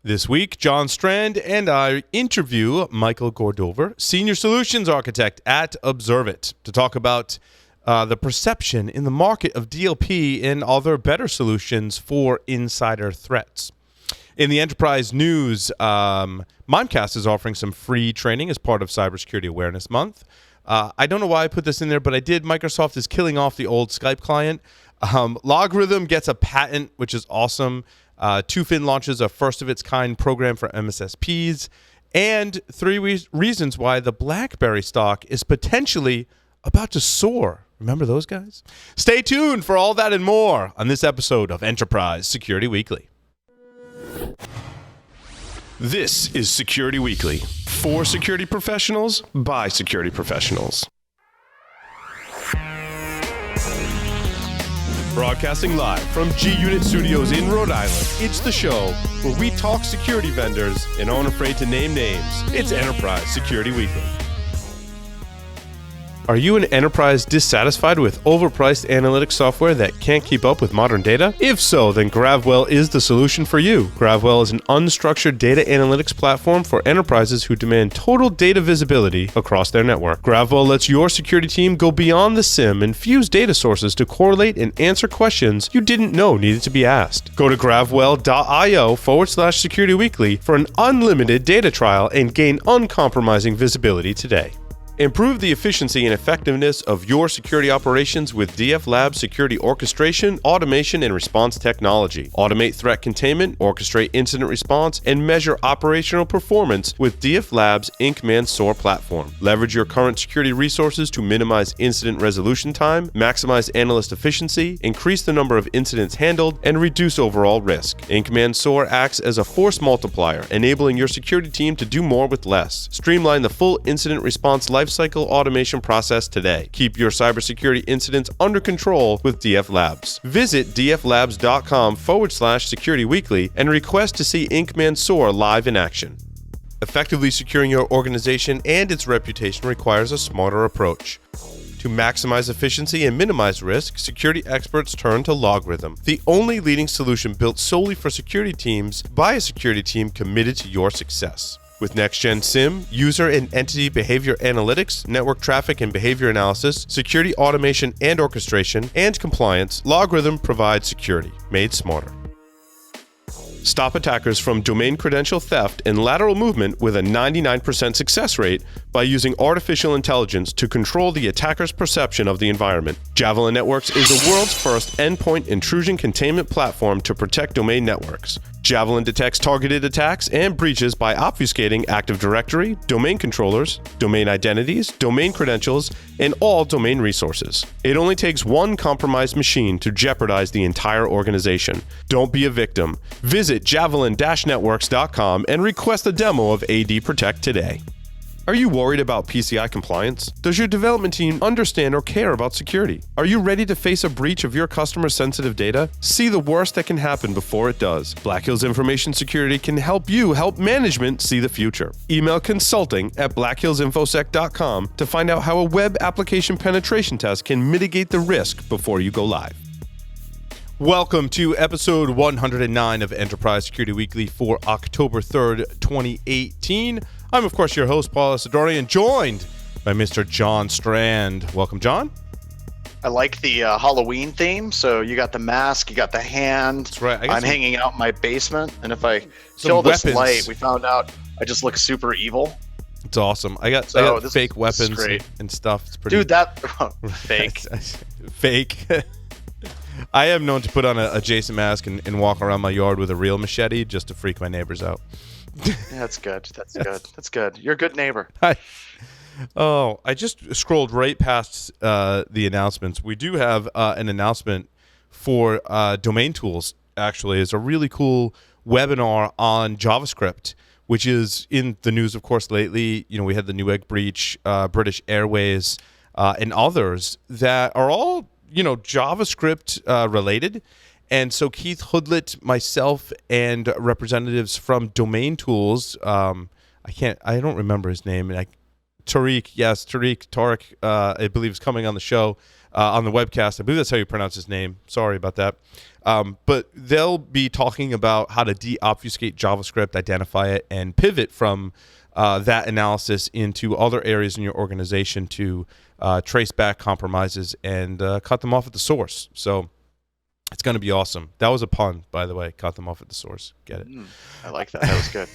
This week, John Strand and I interview Michael Gordover, Senior Solutions Architect at ObserveIT, to talk about the perception in the market of DLP and other better solutions for insider threats. In the enterprise news, Mimecast is offering some free training as part of Cybersecurity Awareness Month. I don't know why I put this in there, but I did. Microsoft is killing off the old Skype client. Logarithm gets a patent, which is awesome. Tufin launches a first-of-its-kind program for MSSPs. And three reasons why the BlackBerry stock is potentially about to soar. Remember those guys? Stay tuned for all that and more on this episode of Enterprise Security Weekly. This is Security Weekly. For security professionals, by security professionals. Broadcasting live from G-Unit Studios in Rhode Island, it's the show where we talk security vendors and aren't afraid to name names. It's Enterprise Security Weekly. Are you an enterprise dissatisfied with overpriced analytics software that can't keep up with modern data? If so, then GravWell is the solution for you. GravWell is an unstructured data analytics platform for enterprises who demand total data visibility across their network. GravWell lets your security team go beyond the SIM and fuse data sources to correlate and answer questions you didn't know needed to be asked. Go to gravwell.io/securityweekly for an unlimited data trial and gain uncompromising visibility today. Improve the efficiency and effectiveness of your security operations with DF Labs security orchestration, automation, and response technology. Automate threat containment, orchestrate incident response, and measure operational performance with DF Labs IncMan SOAR platform. Leverage your current security resources to minimize incident resolution time, maximize analyst efficiency, increase the number of incidents handled, and reduce overall risk. IncMan SOAR acts as a force multiplier, enabling your security team to do more with less. Streamline the full incident response lifecycle automation process today. Keep your cybersecurity incidents under control with DF Labs. Visit dflabs.com/securityweekly and request to see IncMan SOAR live in action. Effectively securing your organization and its reputation requires a smarter approach. To maximize efficiency and minimize risk, security experts turn to Logarithm, the only leading solution built solely for security teams by a security team committed to your success. With next-gen SIM, user and entity behavior analytics, network traffic and behavior analysis, security automation and orchestration, and compliance, Logarithm provides security made smarter. Stop attackers from domain credential theft and lateral movement with a 99% success rate by using artificial intelligence to control the attacker's perception of the environment. Javelin Networks is the world's first endpoint intrusion containment platform to protect domain networks. Javelin detects targeted attacks and breaches by obfuscating Active Directory, domain controllers, domain identities, domain credentials, and all domain resources. It only takes one compromised machine to jeopardize the entire organization. Don't be a victim. Visit javelin-networks.com and request a demo of AD Protect today. Are you worried about PCI compliance? Does your development team understand or care about security? Are you ready to face a breach of your customer's sensitive data? See the worst that can happen before it does. Black Hills Information Security can help you help management see the future. Email consulting@blackhillsinfosec.com to find out how a web application penetration test can mitigate the risk before you go live. Welcome to episode 109 of Enterprise Security Weekly for October 3rd, 2018. I'm, of course, your host, Paul Asadorian, joined by Mr. John Strand. Welcome, John. I like the Halloween theme. So you got the mask, you got the hand. That's right. I'm hanging out in my basement, and if I kill this light, we found out I just look super evil. It's awesome. I got fake weapons and stuff. It's pretty. Dude, that fake. Fake. I am known to put on a Jason mask and walk around my yard with a real machete just to freak my neighbors out. Yeah, that's good. That's good. You're a good neighbor. I just scrolled right past the announcements. We do have an announcement for Domain Tools, actually. It's a really cool webinar on JavaScript, which is in the news, of course, lately. You know, we had the Newegg breach, British Airways, and others that are all, JavaScript related. And so Keith Hoodlet, myself, and representatives from Domain Tools, I don't remember his name, and Tariq, I believe is coming on the show, on the webcast. I believe that's how you pronounce his name. Sorry about that. But they'll be talking about how to de-obfuscate JavaScript, identify it, and pivot from that analysis into other areas in your organization to trace back compromises and cut them off at the source. So it's going to be awesome. That was a pun, by the way. Cut them off at the source. Get it? I like that. That was good.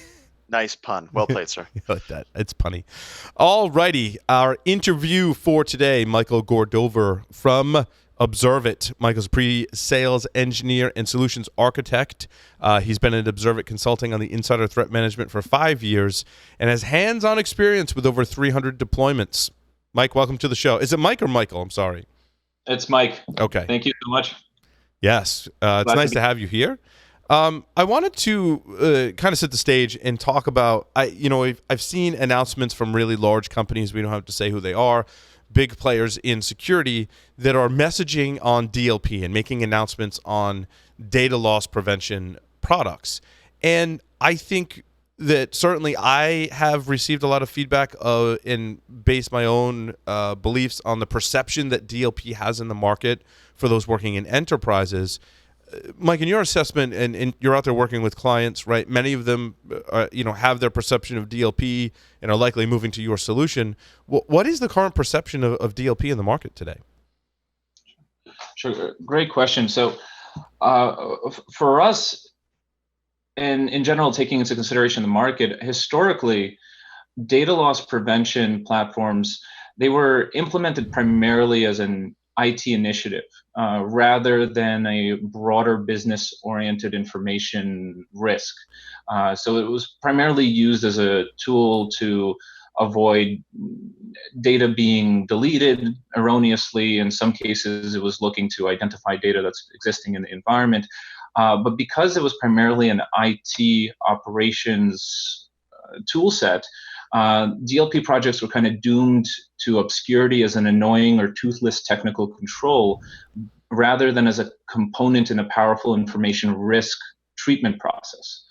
Nice pun. Well played, sir. You like that? It's punny. All righty. Our interview for today, Michael Gordover from ObserveIT. Michael's a pre-sales engineer and solutions architect. He's been at ObserveIT Consulting on the insider threat management for 5 years and has hands-on experience with over 300 deployments. Mike, welcome to the show. Is it Mike or Michael? I'm sorry. It's Mike. Okay. Thank you so much. Yes. It's nice to have you here. I wanted to kind of set the stage and talk about, I've seen announcements from really large companies, we don't have to say who they are, big players in security that are messaging on DLP and making announcements on data loss prevention products. And I think that certainly I have received a lot of feedback and based my own beliefs on the perception that DLP has in the market for those working in enterprises. Mike, in your assessment, and you're out there working with clients, right? Many of them, have their perception of DLP and are likely moving to your solution. What is the current perception of DLP in the market today? Sure, great question. So, for us, and in general, taking into consideration the market, historically, data loss prevention platforms, they were implemented primarily as an IT initiative rather than a broader business-oriented information risk. So it was primarily used as a tool to avoid data being deleted erroneously. In some cases, it was looking to identify data that's existing in the environment. But because it was primarily an IT operations tool set, DLP projects were kind of doomed to obscurity as an annoying or toothless technical control rather than as a component in a powerful information risk treatment process.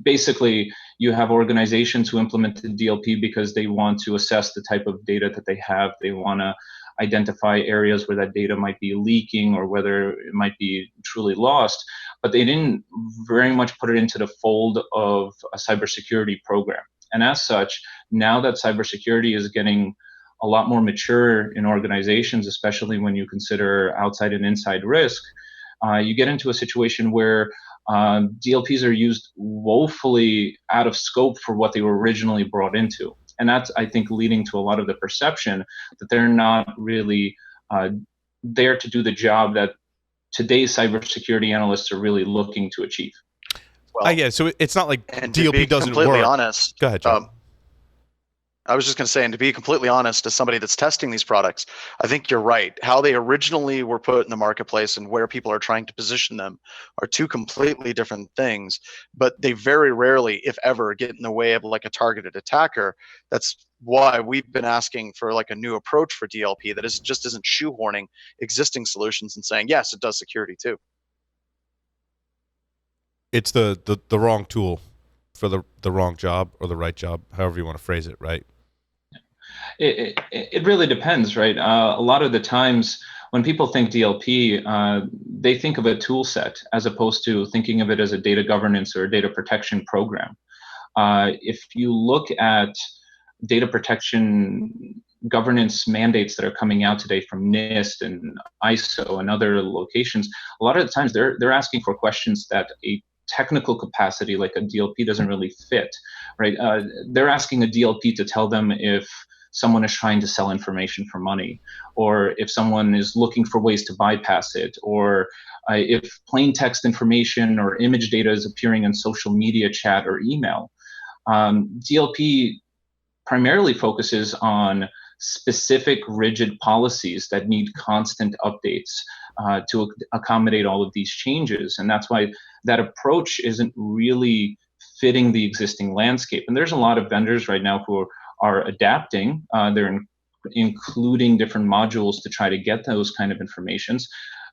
Basically, you have organizations who implemented DLP because they want to assess the type of data that they have. They want to identify areas where that data might be leaking or whether it might be truly lost, but they didn't very much put it into the fold of a cybersecurity program. And as such, now that cybersecurity is getting a lot more mature in organizations, especially when you consider outside and inside risk, you get into a situation where DLPs are used woefully out of scope for what they were originally brought into. And that's, I think, leading to a lot of the perception that they're not really there to do the job that today's cybersecurity analysts are really looking to achieve. Well, so it's not like DLP doesn't work. Completely honest. Go ahead, John. I was just going to say, and to be completely honest, as somebody that's testing these products, I think you're right. How they originally were put in the marketplace and where people are trying to position them are two completely different things, but they very rarely, if ever, get in the way of like a targeted attacker. That's why we've been asking for like a new approach for DLP that just isn't shoehorning existing solutions and saying, yes, it does security too. It's the wrong tool for the wrong job or the right job, however you want to phrase it, right? It really depends, right? A lot of the times when people think DLP, they think of a tool set as opposed to thinking of it as a data governance or a data protection program. If you look at data protection governance mandates that are coming out today from NIST and ISO and other locations, a lot of the times they're asking for questions that a technical capacity like a DLP doesn't really fit, right? They're asking a DLP to tell them if someone is trying to sell information for money, or if someone is looking for ways to bypass it, or if plain text information or image data is appearing in social media chat or email. DLP primarily focuses on specific rigid policies that need constant updates to accommodate all of these changes. And that's why that approach isn't really fitting the existing landscape. And there's a lot of vendors right now who are adapting. They're including different modules to try to get those kind of informations.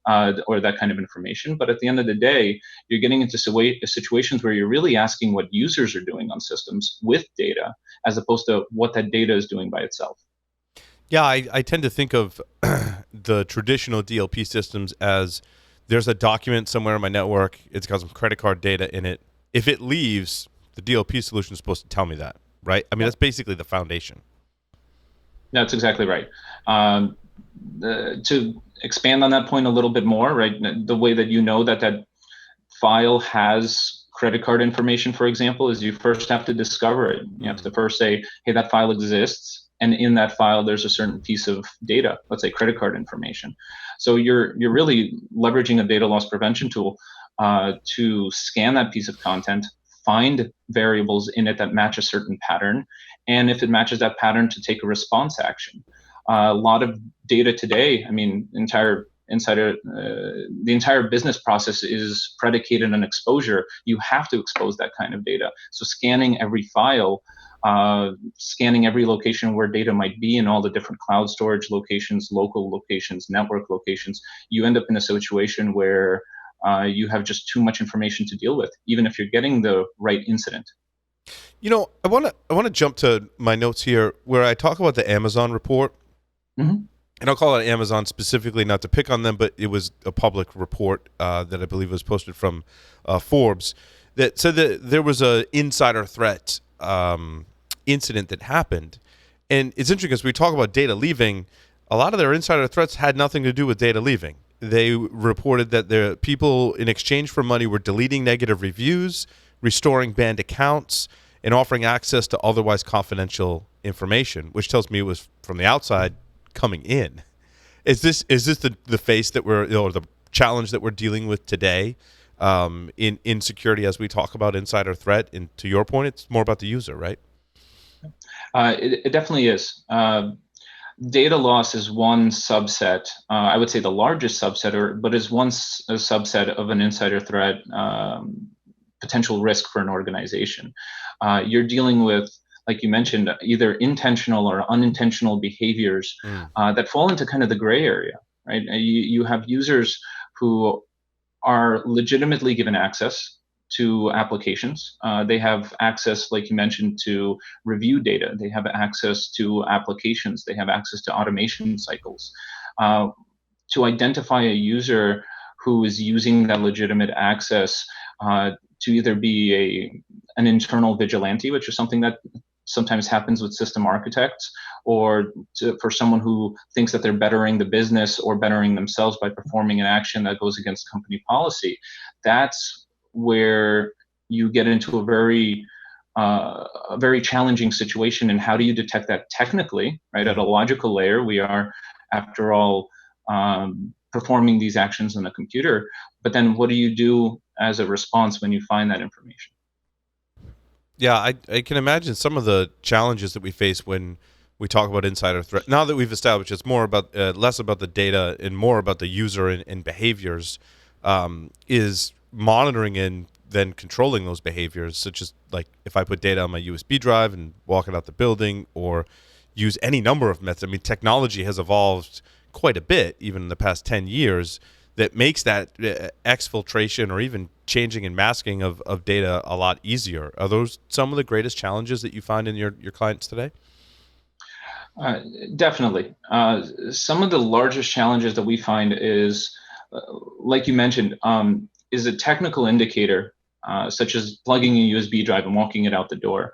or that kind of information. But at the end of the day, you're getting into situations where you're really asking what users are doing on systems with data, as opposed to what that data is doing by itself. Yeah, I tend to think of the traditional DLP systems as there's a document somewhere in my network. It's got some credit card data in it. If it leaves, the DLP solution is supposed to tell me that, right? I mean, that's basically the foundation. That's exactly right. To expand on that point a little bit more, right? The way that you know that that file has credit card information, for example, is you first have to discover it. You have to first say, hey, that file exists. And in that file, there's a certain piece of data, let's say credit card information. So you're really leveraging a data loss prevention tool to scan that piece of content, find variables in it that match a certain pattern, and if it matches that pattern, to take a response action. A lot of data today, I mean, the entire business process is predicated on exposure. You have to expose that kind of data. So scanning every file, scanning every location where data might be in all the different cloud storage locations, local locations, network locations, you end up in a situation where you have just too much information to deal with, even if you're getting the right incident. You know, I want to jump to my notes here where I talk about the Amazon report. Mm-hmm. And I'll call it Amazon specifically, not to pick on them, but it was a public report that I believe was posted from Forbes that said that there was a insider threat incident that happened. And it's interesting because we talk about data leaving. A lot of their insider threats had nothing to do with data leaving. They reported that the people in exchange for money were deleting negative reviews, restoring banned accounts, and offering access to otherwise confidential information, which tells me it was from the outside coming in. Is this the face that we're, or the challenge that we're dealing with today in security as we talk about insider threat? And to your point, it's more about the user, right? It definitely is. Data loss is one subset. I would say the largest subset, but is one subset of an insider threat potential risk for an organization. You're dealing with, like you mentioned, either intentional or unintentional behaviors that fall into kind of the gray area, right? You have users who are legitimately given access to applications. They have access, like you mentioned, to review data. They have access to applications. They have access to automation cycles. To identify a user who is using that legitimate access to either be an internal vigilante, which is something that sometimes happens with system architects, or for someone who thinks that they're bettering the business or bettering themselves by performing an action that goes against company policy. That's where you get into a very challenging situation. And how do you detect that technically, right? At a logical layer, we are, after all, performing these actions on the computer. But then what do you do as a response when you find that information? Yeah, I can imagine some of the challenges that we face when we talk about insider threat. Now that we've established it's more about less about the data and more about the user and behaviors, is monitoring and then controlling those behaviors, such as like if I put data on my USB drive and walk it out the building, or use any number of methods. I mean, technology has evolved quite a bit, even in the past 10 years, that makes that exfiltration or even changing and masking of data a lot easier. Are those some of the greatest challenges that you find in your clients today? Definitely. Some of the largest challenges that we find is, like you mentioned, is a technical indicator, such as plugging a USB drive and walking it out the door.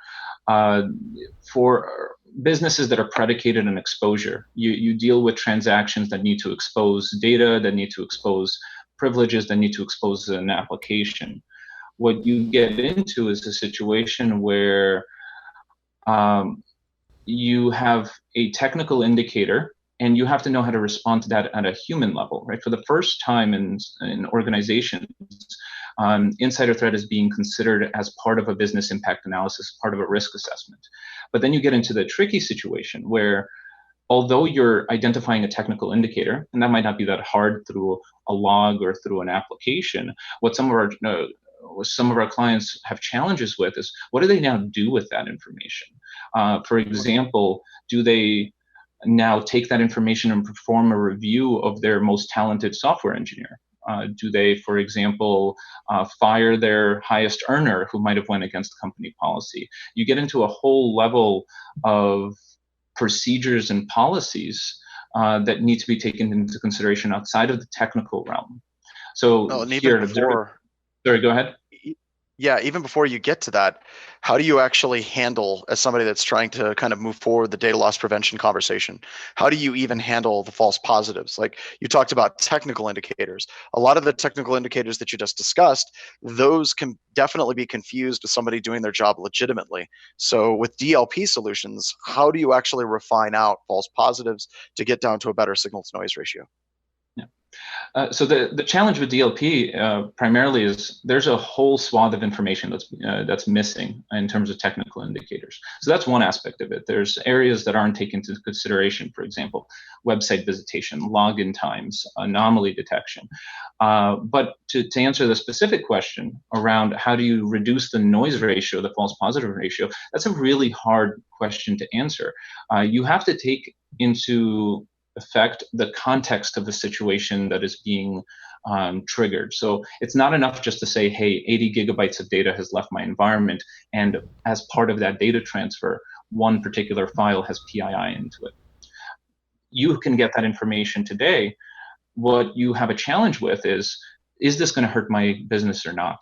For businesses that are predicated on exposure, you deal with transactions that need to expose data, that need to expose privileges, that need to expose an application. What you get into is a situation where you have a technical indicator and you have to know how to respond to that at a human level, right? For the first time in organizations, insider threat is being considered as part of a business impact analysis, part of a risk assessment. But then you get into the tricky situation where, although you're identifying a technical indicator, and that might not be that hard through a log or through an application, what some of our clients have challenges with is, what do they now do with that information? For example, do they now take that information and perform a review of their most talented software engineer? Do they, for example, fire their highest earner who might have went against company policy? You get into a whole level of procedures and policies that need to be taken into consideration outside of the technical realm. So Oh, and here even at ObserveIT, before, sorry, go ahead. yeah, even before you get to that, how do you actually handle, as somebody that's trying to kind of move forward the data loss prevention conversation, how do you even handle the false positives? Like you talked about technical indicators. A lot of the technical indicators that you just discussed, those can definitely be confused with somebody doing their job legitimately. So with DLP solutions, how do you actually refine out false positives to get down to a better signal to noise ratio? So the challenge with DLP primarily is there's a whole swath of information that's missing in terms of technical indicators. So that's one aspect of it. There's areas that aren't taken into consideration, for example, website visitation, login times, anomaly detection. But to answer the specific question around how do you reduce the noise ratio, the false positive ratio, that's a really hard question to answer. You have to take into affect the context of the situation that is being triggered. So it's not enough just to say, hey, 80 gigabytes of data has left my environment, and as part of that data transfer, one particular file has PII into it. You can get that information today. What you have a challenge with is this going to hurt my business or not?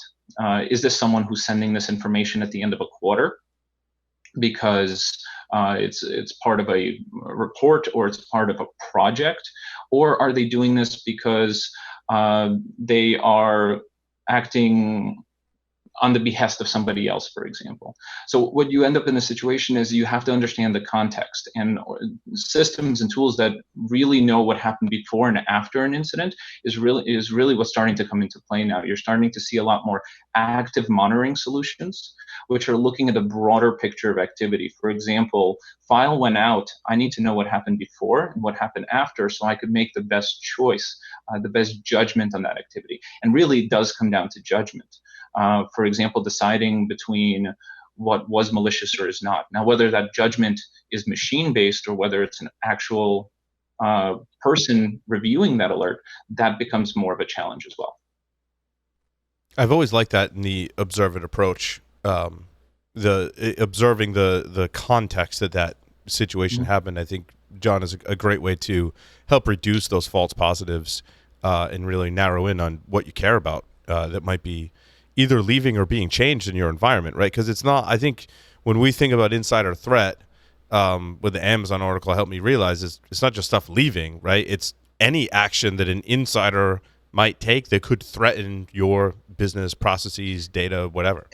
Is this someone who's sending this information at the end of a quarter because it's part of a report or it's part of a project, or are they doing this because they are acting on the behest of somebody else, for example? So what you end up in a situation is you have to understand the context, and systems and tools that really know what happened before and after an incident is really what's starting to come into play now. You're starting to see a lot more active monitoring solutions, which are looking at a broader picture of activity. For example, file went out, I need to know what happened before and what happened after so I could make the best choice, the best judgment on that activity. And really it does come down to judgment. For example, deciding between what was malicious or is not. Now, whether that judgment is machine-based or whether it's an actual person reviewing that alert, that becomes more of a challenge as well. I've always liked that in the ObserveIT approach, observing the context that situation happened. I think, John, is a great way to help reduce those false positives and really narrow in on what you care about that might be either leaving or being changed in your environment, right? Because it's not, I think when we think about insider threat, with the Amazon article helped me realize it's not just stuff leaving, right? It's any action that an insider might take that could threaten your business processes, data, whatever.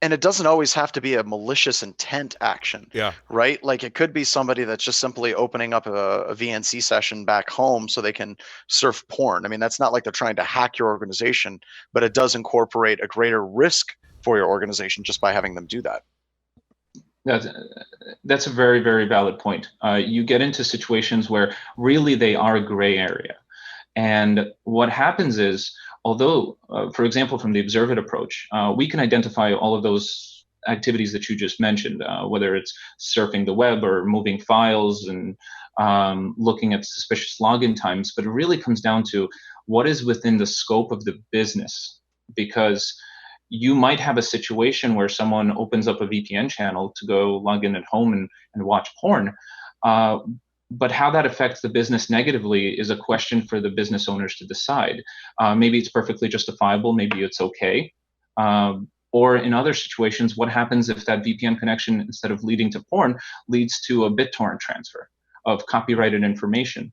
And it doesn't always have to be a malicious intent action. Yeah. Right? Like it could be somebody that's just simply opening up a VNC session back home so they can surf porn. I mean, that's not like they're trying to hack your organization, but it does incorporate a greater risk for your organization just by having them do that. That's a very, very valid point. You get into situations where really they are a gray area. And what happens is, although, for example, from the ObserveIT approach, we can identify all of those activities that you just mentioned, whether it's surfing the web or moving files and looking at suspicious login times, but it really comes down to what is within the scope of the business. Because you might have a situation where someone opens up a VPN channel to go log in at home and watch porn. But how that affects the business negatively is a question for the business owners to decide. Maybe it's perfectly justifiable, maybe it's okay. Or in other situations, what happens if that VPN connection, instead of leading to porn, leads to a BitTorrent transfer of copyrighted information?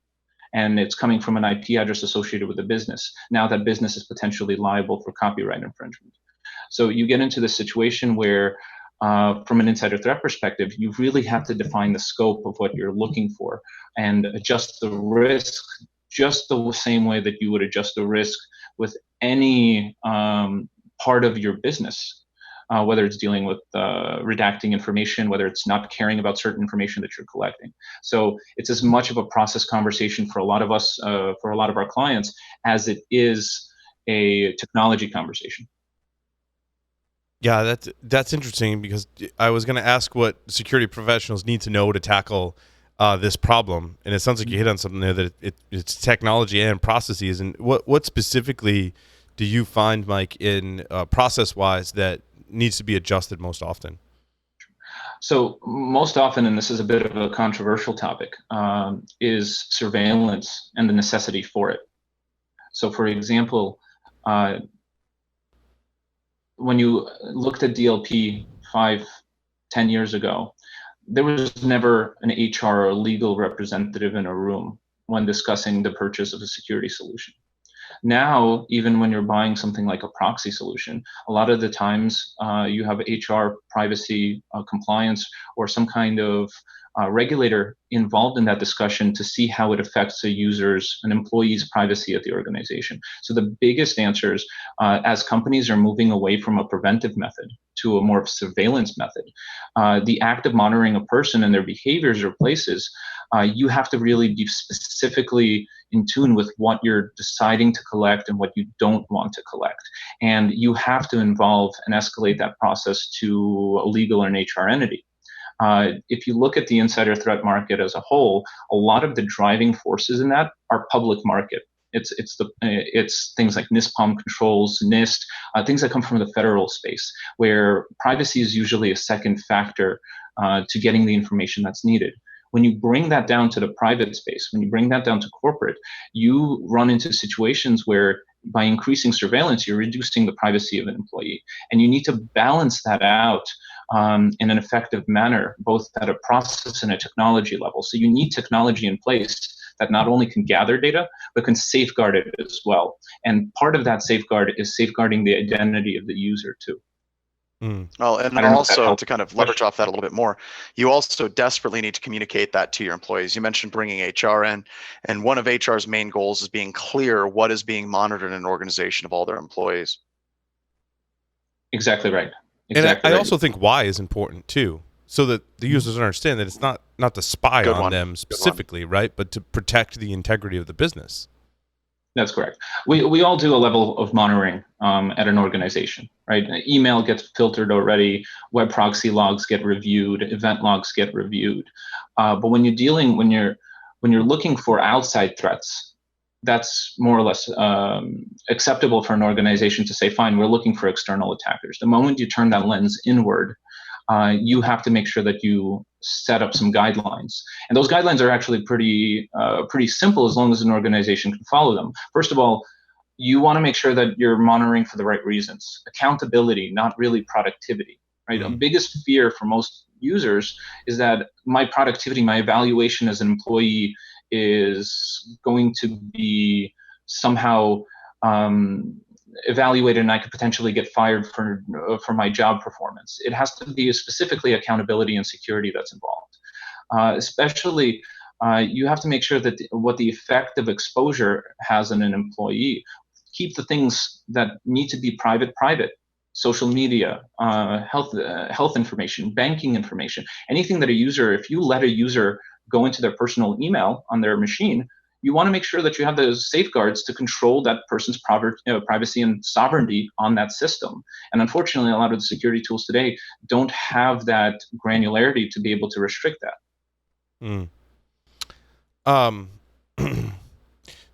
And it's coming from an IP address associated with the business. Now that business is potentially liable for copyright infringement. So you get into the situation where from an insider threat perspective, you really have to define the scope of what you're looking for and adjust the risk just the same way that you would adjust the risk with any part of your business, whether it's dealing with redacting information, whether it's not caring about certain information that you're collecting. So it's as much of a process conversation for a lot of us, for a lot of our clients, as it is a technology conversation. Yeah, that's interesting because I was going to ask what security professionals need to know to tackle this problem. And it sounds like you hit on something there, that it's technology and processes. And what specifically do you find, Mike, in process-wise that needs to be adjusted most often? So most often, and this is a bit of a controversial topic, is surveillance and the necessity for it. So for example, when you looked at DLP 5-10 years ago, there was never an HR or legal representative in a room when discussing the purchase of a security solution. Now, even when you're buying something like a proxy solution, a lot of the times you have HR, privacy, compliance, or some kind of regulator involved in that discussion to see how it affects an employee's privacy at the organization. So the biggest answers, as companies are moving away from a preventive method to a more of surveillance method, the act of monitoring a person and their behaviors or places, you have to really be specifically in tune with what you're deciding to collect and what you don't want to collect. And you have to involve and escalate that process to a legal or an HR entity. If you look at the insider threat market as a whole, a lot of the driving forces in that are public market. It's things like NISPOM controls, NIST, things that come from the federal space, where privacy is usually a second factor to getting the information that's needed. When you bring that down to the private space, when you bring that down to corporate, you run into situations where by increasing surveillance, you're reducing the privacy of an employee. And you need to balance that out in an effective manner, both at a process and a technology level. So you need technology in place that not only can gather data, but can safeguard it as well. And part of that safeguard is safeguarding the identity of the user too. Well, and also to kind of leverage off that a little bit more, you also desperately need to communicate that to your employees. You mentioned bringing HR in, and one of HR's main goals is being clear what is being monitored in an organization of all their employees. Exactly right. Exactly. And I also think why is important too, so that the users understand that it's not to spy on them specifically, right, but to protect the integrity of the business. That's correct. We all do a level of monitoring at an organization, right? Email gets filtered already, web proxy logs get reviewed, event logs get reviewed. But when you're looking for outside threats, that's more or less acceptable for an organization to say, fine, we're looking for external attackers. The moment you turn that lens inward, you have to make sure that you set up some guidelines. And those guidelines are actually pretty simple as long as an organization can follow them. First of all, you want to make sure that you're monitoring for the right reasons. Accountability, not really productivity, right? The biggest fear for most users is that my productivity, my evaluation as an employee is going to be somehow evaluated and I could potentially get fired for my job performance. It has to be specifically accountability and security that's involved. Especially, you have to make sure that what the effect of exposure has on an employee. Keep the things that need to be private. Social media, health information, banking information, anything that if you let a user go into their personal email on their machine, you want to make sure that you have those safeguards to control that person's privacy and sovereignty on that system. And unfortunately, a lot of the security tools today don't have that granularity to be able to restrict that.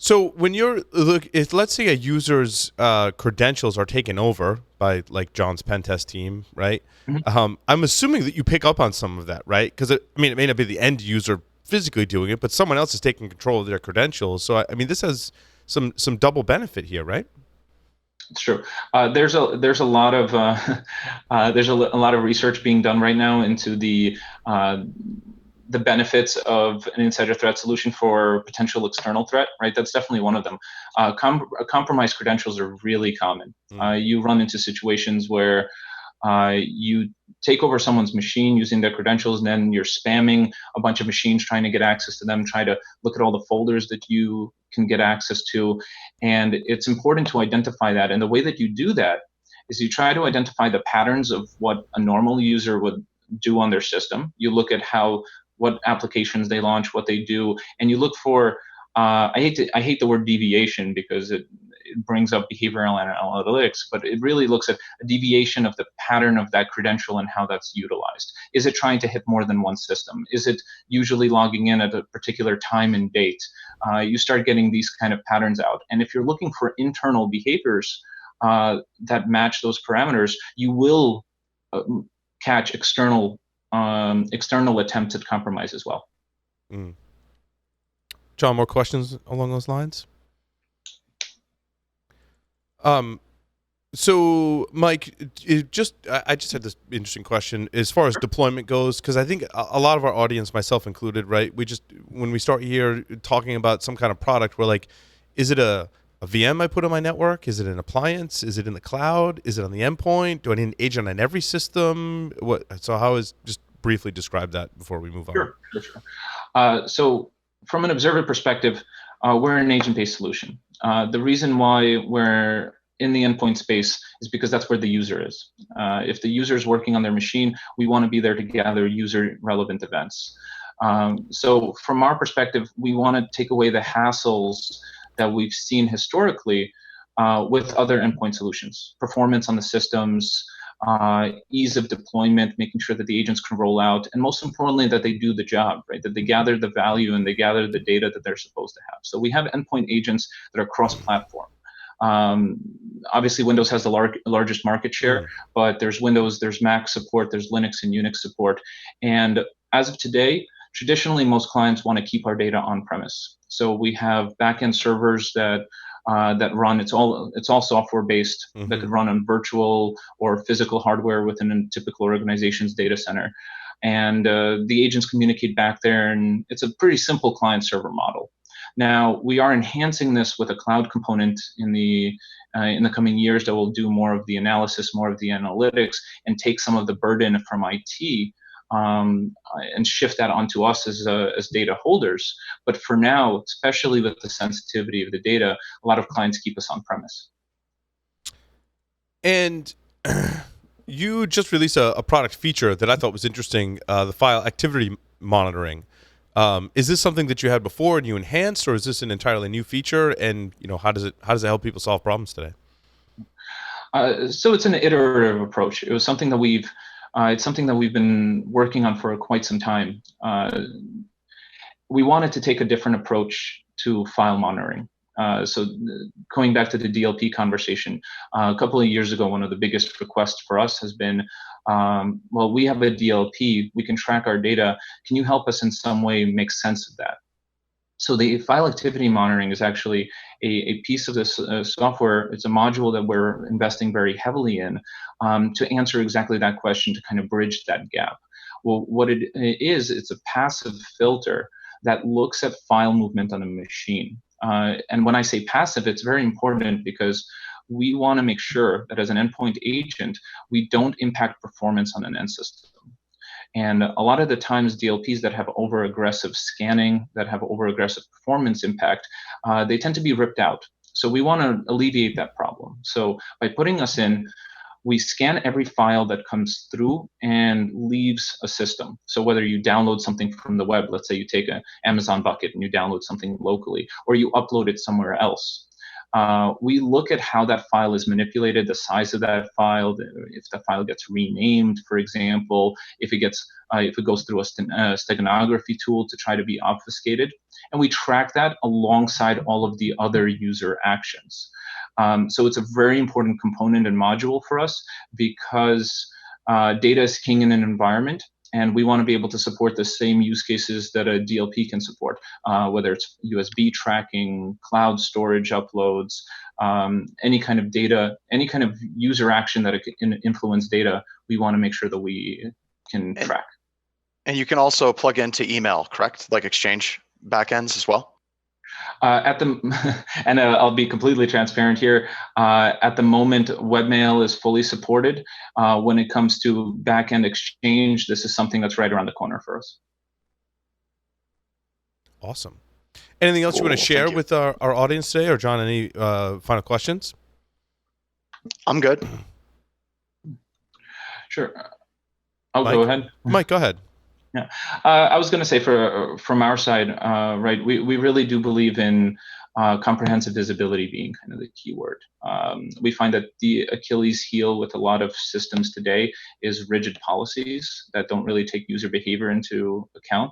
So when let's say a user's credentials are taken over by like John's pen test team, right? Mm-hmm. I'm assuming that you pick up on some of that, right? Because it may not be the end user physically doing it, but someone else is taking control of their credentials. So I mean, this has some double benefit here, right? It's true. There's a lot of there's a lot of research being done right now into the benefits of an insider threat solution for potential external threat, right? That's definitely one of them. Compromised credentials are really common. You run into situations where you take over someone's machine using their credentials, and then you're spamming a bunch of machines trying to get access to them, try to look at all the folders that you can get access to. And it's important to identify that. And the way that you do that is you try to identify the patterns of what a normal user would do on their system. You look at what applications they launch, what they do, and you look for, I hate the word deviation because it brings up behavioral analytics, but it really looks at a deviation of the pattern of that credential and how that's utilized. Is it trying to hit more than one system? Is it usually logging in at a particular time and date? You start getting these kind of patterns out. And if you're looking for internal behaviors that match those parameters, you will catch external attempts at compromise as well. Mm. John, more questions along those lines? So Mike, I just had this interesting question as far as deployment goes, because I think a lot of our audience, myself included, right? When we start here talking about some kind of product, we're like, is it a VM I put on my network? Is it an appliance? Is it in the cloud? Is it on the endpoint? Do I need an agent on every system? Just briefly describe that before we move on. Sure. So from an Observer perspective, we're an agent-based solution. The reason why we're in the endpoint space is because that's where the user is. If the user is working on their machine, we want to be there to gather user-relevant events. So from our perspective, we want to take away the hassles that we've seen historically with other endpoint solutions. Performance on the systems, ease of deployment, making sure that the agents can roll out, and most importantly, that they do the job, right? That they gather the value and they gather the data that they're supposed to have. So we have endpoint agents that are cross-platform. Obviously, Windows has the largest market share, but there's Windows, there's Mac support, there's Linux and Unix support. And as of today, traditionally, most clients want to keep our data on-premise. So we have backend servers that run. It's all software-based that could run on virtual or physical hardware within a typical organization's data center. And the agents communicate back there, and it's a pretty simple client-server model. Now, we are enhancing this with a cloud component in the coming years that will do more of the analysis, more of the analytics, and take some of the burden from IT and shift that onto us as data holders. But for now, especially with the sensitivity of the data, a lot of clients keep us on premise. And you just released a product feature that I thought was interesting, the file activity monitoring. Is this something that you had before and you enhanced, or is this an entirely new feature? And how does it help people solve problems today? So it's an iterative approach. It was something that it's something that we've been working on for quite some time. We wanted to take a different approach to file monitoring. So going back to the DLP conversation, a couple of years ago, one of the biggest requests for us has been, well, we have a DLP, we can track our data. Can you help us in some way make sense of that? So the file activity monitoring is actually a piece of this software. It's a module that we're investing very heavily in to answer exactly that question, to kind of bridge that gap. Well, what it is, it's a passive filter that looks at file movement on a machine. And when I say passive, it's very important because we want to make sure that as an endpoint agent, we don't impact performance on an end system. And a lot of the times, DLPs that have over-aggressive scanning, that have over-aggressive performance impact, they tend to be ripped out. So we want to alleviate that problem. So by putting us in, we scan every file that comes through and leaves a system. So whether you download something from the web, let's say you take an Amazon bucket and you download something locally, or you upload it somewhere else. We look at how that file is manipulated, the size of that file, if the file gets renamed, for example, if it goes through a steganography tool to try to be obfuscated, and we track that alongside all of the other user actions. So it's a very important component and module for us because data is king in an environment. And we want to be able to support the same use cases that a DLP can support, whether it's USB tracking, cloud storage uploads, any kind of data, any kind of user action that it can influence data, we want to make sure that we can track. And you can also plug into email, correct? Like Exchange backends as well? I'll be completely transparent here. At the moment, webmail is fully supported. When it comes to backend Exchange, this is something that's right around the corner for us. Awesome. Anything else you want to share with our audience today, or John? Any final questions? I'm good. Sure. I'll Mike? go ahead. Mike, go ahead. Yeah, I was going to say from our side, right, we really do believe in comprehensive visibility being kind of the key word. We find that the Achilles heel with a lot of systems today is rigid policies that don't really take user behavior into account,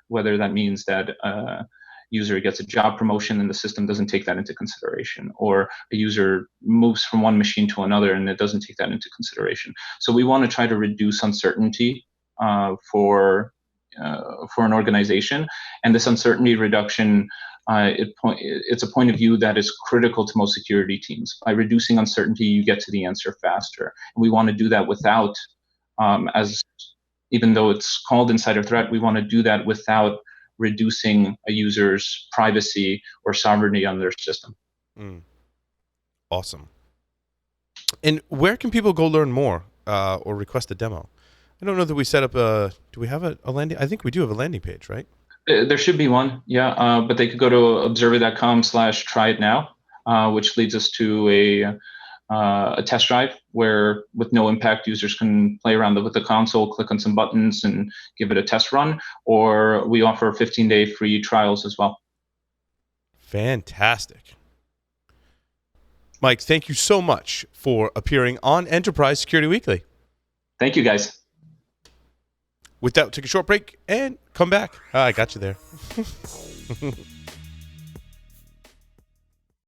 whether that means that a user gets a job promotion and the system doesn't take that into consideration, or a user moves from one machine to another and it doesn't take that into consideration. So we want to try to reduce uncertainty for an organization, and this uncertainty reduction it's a point of view that is critical to most security teams. By reducing uncertainty, you get to the answer faster. And we want to do that without, as even though it's called insider threat, we want to do that without reducing a user's privacy or sovereignty on their system. Awesome. And where can people go learn more or request a demo? I don't know that we set up do we have a landing? I think we do have a landing page, right? There should be one, yeah. But they could go to ObserveIT.com/tryitnow, which leads us to a test drive where, with no impact, users can play around with the console, click on some buttons, and give it a test run. Or we offer 15-day free trials as well. Fantastic. Mike, thank you so much for appearing on Enterprise Security Weekly. Thank you, guys. With that, we'll take a short break and come back. I got you there.